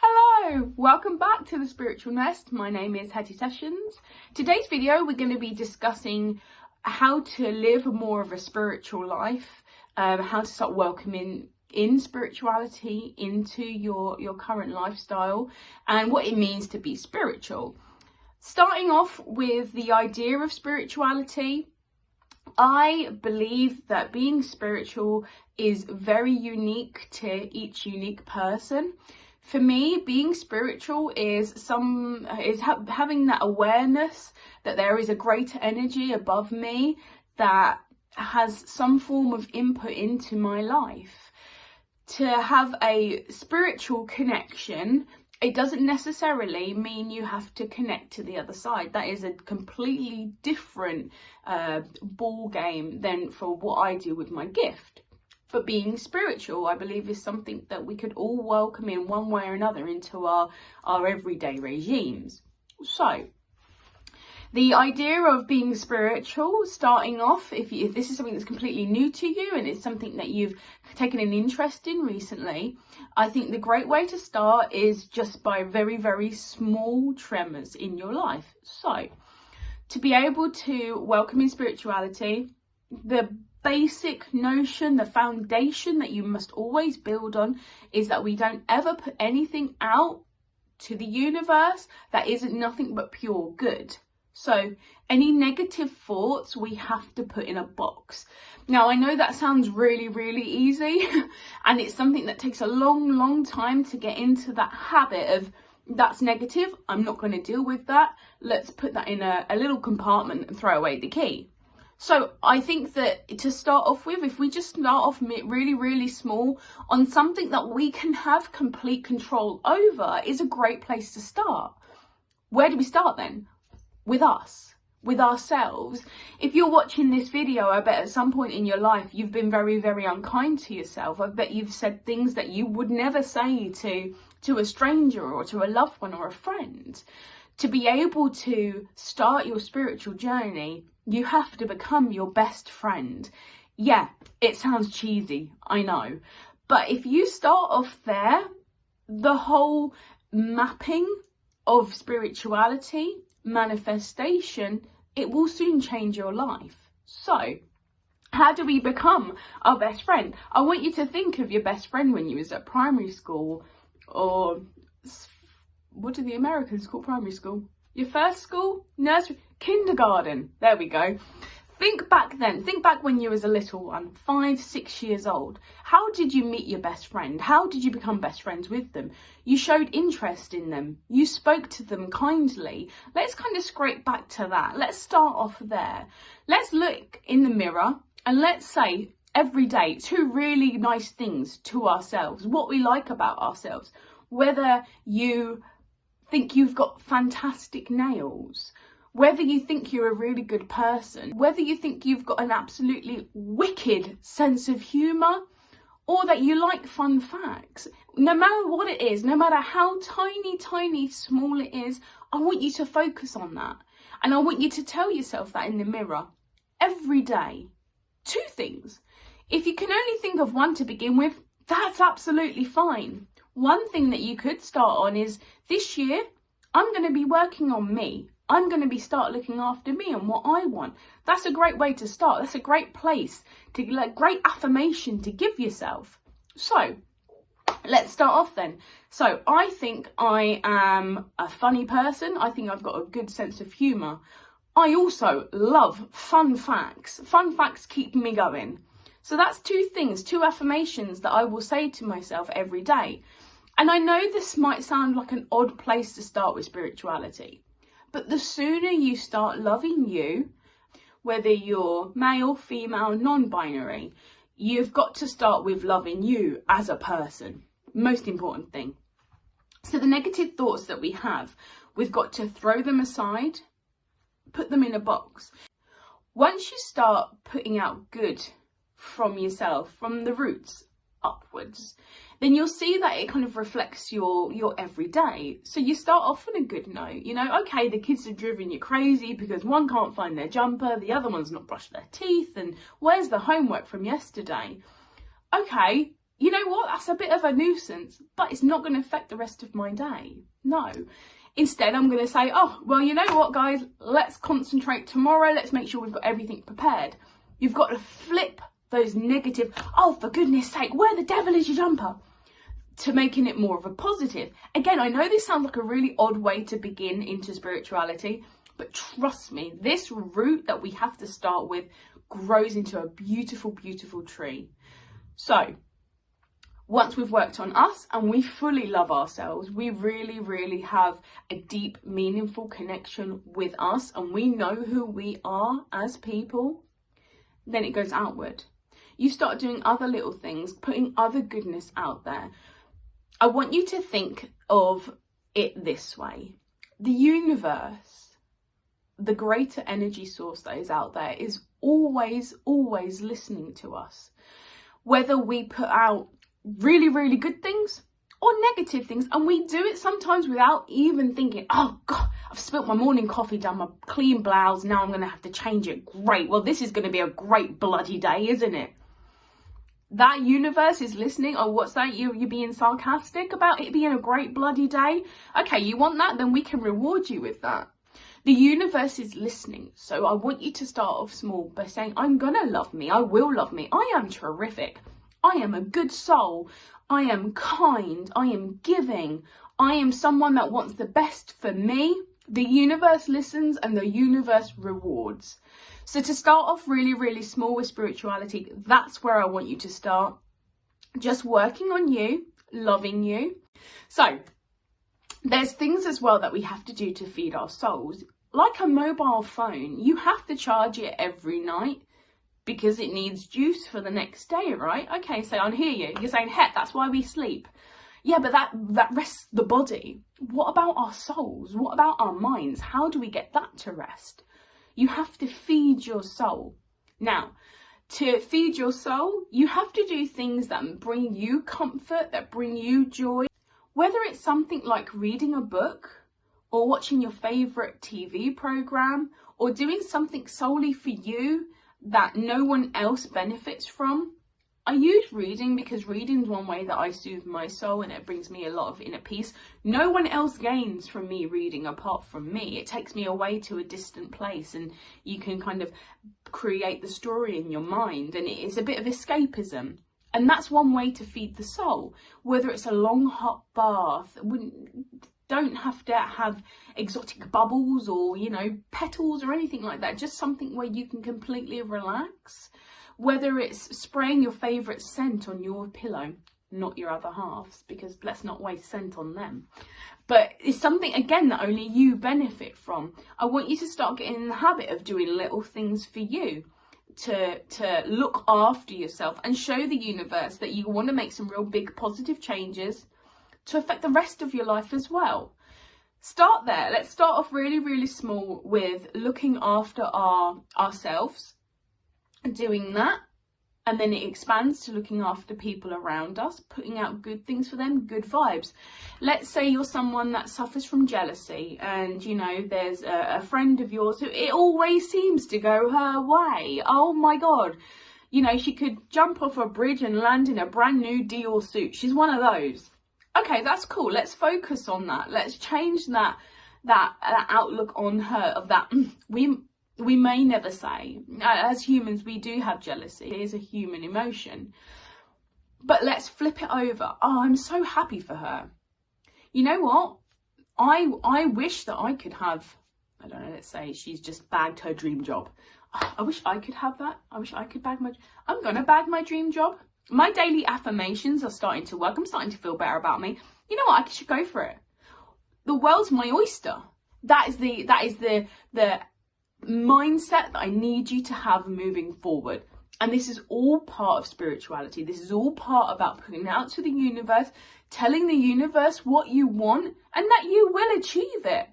Hello, welcome back to the Spiritual Nest. My name is Hetty Sessions. Today's video we're going to be discussing how to live more of a spiritual life, how to start welcoming in spirituality into your current lifestyle and what it means to be spiritual. Starting off with the idea of spirituality, I believe that being spiritual is very unique to each unique person. For me, being spiritual is having that awareness that there is a greater energy above me that has some form of input into my life. To have a spiritual connection, it doesn't necessarily mean you have to connect to the other side. That is a completely different ball game than for what I do with my gift. But being spiritual, I believe, is something that we could all welcome in one way or another into our everyday regimes. So, the idea of being spiritual, starting off, if this is something that's completely new to you and it's something that you've taken an interest in recently, I think the great way to start is just by very, very small tremors in your life. So, to be able to welcome in spirituality, the basic notion, the foundation that you must always build on is that we don't ever put anything out to the universe that isn't nothing but pure good. So any negative thoughts we have to put in a box. Now I know that sounds really, really easy and it's something that takes a long time to get into that habit of that's negative, I'm not going to deal with that, let's put that in a little compartment and throw away the key. So I think that to start off with, if we just start off really, really small on something that we can have complete control over is a great place to start. Where do we start then? With us, with ourselves. If you're watching this video, I bet at some point in your life you've been very, very unkind to yourself. I bet you've said things that you would never say to a stranger or to a loved one or a friend. To be able to start your spiritual journey, you have to become your best friend. Yeah, it sounds cheesy, I know. But if you start off there, the whole mapping of spirituality, manifestation, it will soon change your life. So, how do we become our best friend? I want you to think of your best friend when you was at primary school, or what do the Americans call primary school? Your first school? Nursery? Kindergarten. There we go. Think back then. Think back when you was a little one, 5, 6 years old. How did you meet your best friend? How did you become best friends with them? You showed interest in them. You spoke to them kindly. Let's kind of scrape back to that. Let's start off there. Let's look in the mirror and let's say every day 2 really nice things to ourselves, what we like about ourselves. Whether you think you've got fantastic nails, whether you think you're a really good person, whether you think you've got an absolutely wicked sense of humour, or that you like fun facts. No matter what it is, no matter how tiny small it is, I want you to focus on that. And I want you to tell yourself that in the mirror every day. 2 things. If you can only think of 1 to begin with, that's absolutely fine. One thing that you could start on is, this year, I'm going to be working on me. I'm going to start looking after me and what I want. That's a great way to start. That's a great place to, great affirmation to give yourself. So, let's start off then. So, I think I am a funny person. I think I've got a good sense of humour. I also love fun facts. Fun facts keep me going. So that's 2 things, 2 affirmations that I will say to myself every day. And I know this might sound like an odd place to start with spirituality, but the sooner you start loving you, whether you're male, female, non-binary, you've got to start with loving you as a person. Most important thing. So the negative thoughts that we have, we've got to throw them aside, put them in a box. Once you start putting out good from yourself, from the roots upwards, then you'll see that it kind of reflects your everyday. So you start off on a good note, you know, okay, the kids have driven you crazy because one can't find their jumper, the other one's not brushed their teeth, and where's the homework from yesterday? Okay, you know what, that's a bit of a nuisance, but it's not going to affect the rest of my day. No. Instead, I'm going to say, oh, well, you know what, guys, let's concentrate tomorrow. Let's make sure we've got everything prepared. You've got to flip those negative, oh, for goodness sake, where the devil is your jumper, to making it more of a positive. Again, I know this sounds like a really odd way to begin into spirituality, but trust me, this root that we have to start with grows into a beautiful, beautiful tree. So, once we've worked on us and we fully love ourselves, we really, really have a deep, meaningful connection with us, and we know who we are as people, then it goes outward. You start doing other little things, putting other goodness out there. I want you to think of it this way. The universe, the greater energy source that is out there, is always, always listening to us. Whether we put out really, really good things or negative things, and we do it sometimes without even thinking, oh God, I've spilt my morning coffee down my clean blouse, now I'm going to have to change it. Great, well, this is going to be a great bloody day, isn't it? That universe is listening. Oh, what's that? You're being sarcastic about it being a great bloody day? Okay, you want that? Then we can reward you with that. The universe is listening. So I want you to start off small by saying, I'm gonna love me. I will love me. I am terrific. I am a good soul. I am kind. I am giving. I am someone that wants the best for me. The universe listens and the universe rewards. So to start off really, really small with spirituality, that's where I want you to start. Just working on you, loving you. So there's things as well that we have to do to feed our souls. Like a mobile phone, you have to charge it every night because it needs juice for the next day, right? Okay, so I hear you. You're saying, heck, that's why we sleep. Yeah, but that rests the body. What about our souls? What about our minds? How do we get that to rest? You have to feed your soul. Now, to feed your soul, you have to do things that bring you comfort, that bring you joy. Whether it's something like reading a book or watching your favourite TV programme or doing something solely for you that no one else benefits from. I use reading because reading is one way that I soothe my soul and it brings me a lot of inner peace. No one else gains from me reading apart from me. It takes me away to a distant place and you can kind of create the story in your mind, and it's a bit of escapism. And that's one way to feed the soul. Whether it's a long hot bath, don't have to have exotic bubbles or, you know, petals or anything like that. Just something where you can completely relax. Whether it's spraying your favourite scent on your pillow, not your other halves, because let's not waste scent on them. But it's something, again, that only you benefit from. I want you to start getting in the habit of doing little things for you to look after yourself and show the universe that you want to make some real big positive changes to affect the rest of your life as well. Start there. Let's start off really, really small with looking after ourselves. Doing that, and then it expands to looking after people around us, putting out good things for them, good vibes. Let's say you're someone that suffers from jealousy and, you know, there's a friend of yours who it always seems to go her way. Oh my God. You know, she could jump off a bridge and land in a brand new Dior suit. She's one of those. Okay, that's cool. Let's focus on that. Let's change that outlook on her of that. We may never say, as humans, we do have jealousy. It is a human emotion. But let's flip it over. Oh, I'm so happy for her. You know what? I wish that I could have, I don't know, let's say she's just bagged her dream job. Oh, I wish I could have that. I wish I could bag I'm going to bag my dream job. My daily affirmations are starting to work. I'm starting to feel better about me. You know what? I should go for it. The world's my oyster. That is the mindset that I need you to have moving forward. And this is all part of spirituality. This is all part about putting out to the universe, telling the universe what you want and that you will achieve it.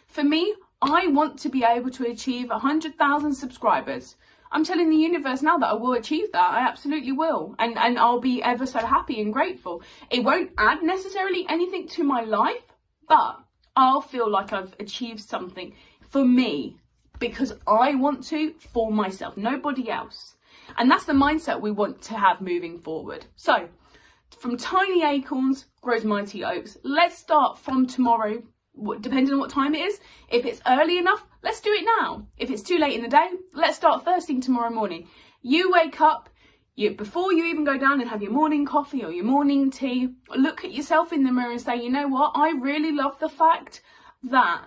For me, I want to be able to achieve 100,000 subscribers. I'm telling the universe now that I will achieve that. I absolutely will. And I'll be ever so happy and grateful. It won't add necessarily anything to my life, but I'll feel like I've achieved something for me. Because I want to for myself, nobody else. And that's the mindset we want to have moving forward. So From tiny acorns grows mighty oaks. Let's start from tomorrow, depending on what time it is. If it's early enough, let's do it now. If it's too late in the day, let's start first thing tomorrow morning. You wake up, before you even go down and have your morning coffee or your morning tea, look at yourself in the mirror and say, you know what, I really love the fact that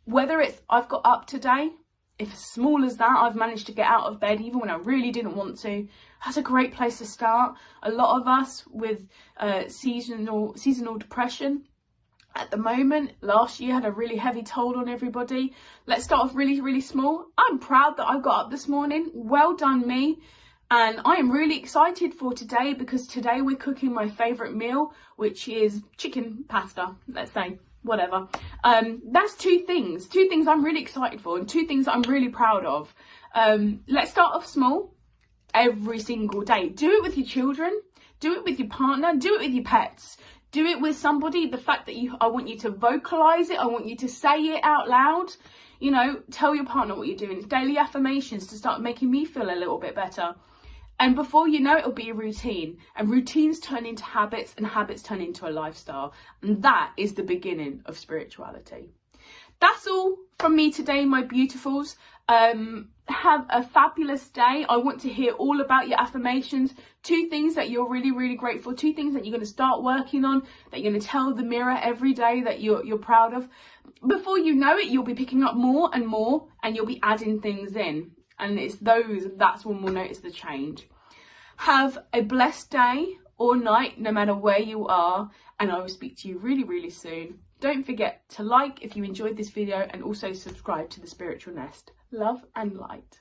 whether it's I've got up today, if as small as that, I've managed to get out of bed even when I really didn't want to. That's a great place to start. A lot of us with seasonal depression at the moment, last year had a really heavy toll on everybody. Let's start off really, really small. I'm proud that I got up this morning. Well done me. And I am really excited for today because today we're cooking my favourite meal, which is chicken pasta, let's say, whatever. That's two things I'm really excited for and two things I'm really proud of. Let's start off small every single day. Do it with your children, do it with your partner, do it with your pets. Do it with somebody. The fact that I want you to vocalize it, I want you to say it out loud. You know, tell your partner what you're doing. It's daily affirmations to start making me feel a little bit better. And before you know it, it'll be a routine. And routines turn into habits and habits turn into a lifestyle. And that is the beginning of spirituality. That's all from me today, my beautifuls. Have a fabulous day. I want to hear all about your affirmations. 2 things that you're really, really grateful. 2 things that you're going to start working on, that you're going to tell the mirror every day that you're proud of. Before you know it, you'll be picking up more and more and you'll be adding things in. And that's when we'll notice the change. Have a blessed day or night, no matter where you are. And I will speak to you really, really soon. Don't forget to like if you enjoyed this video and also subscribe to The Spiritual Nest. Love and light.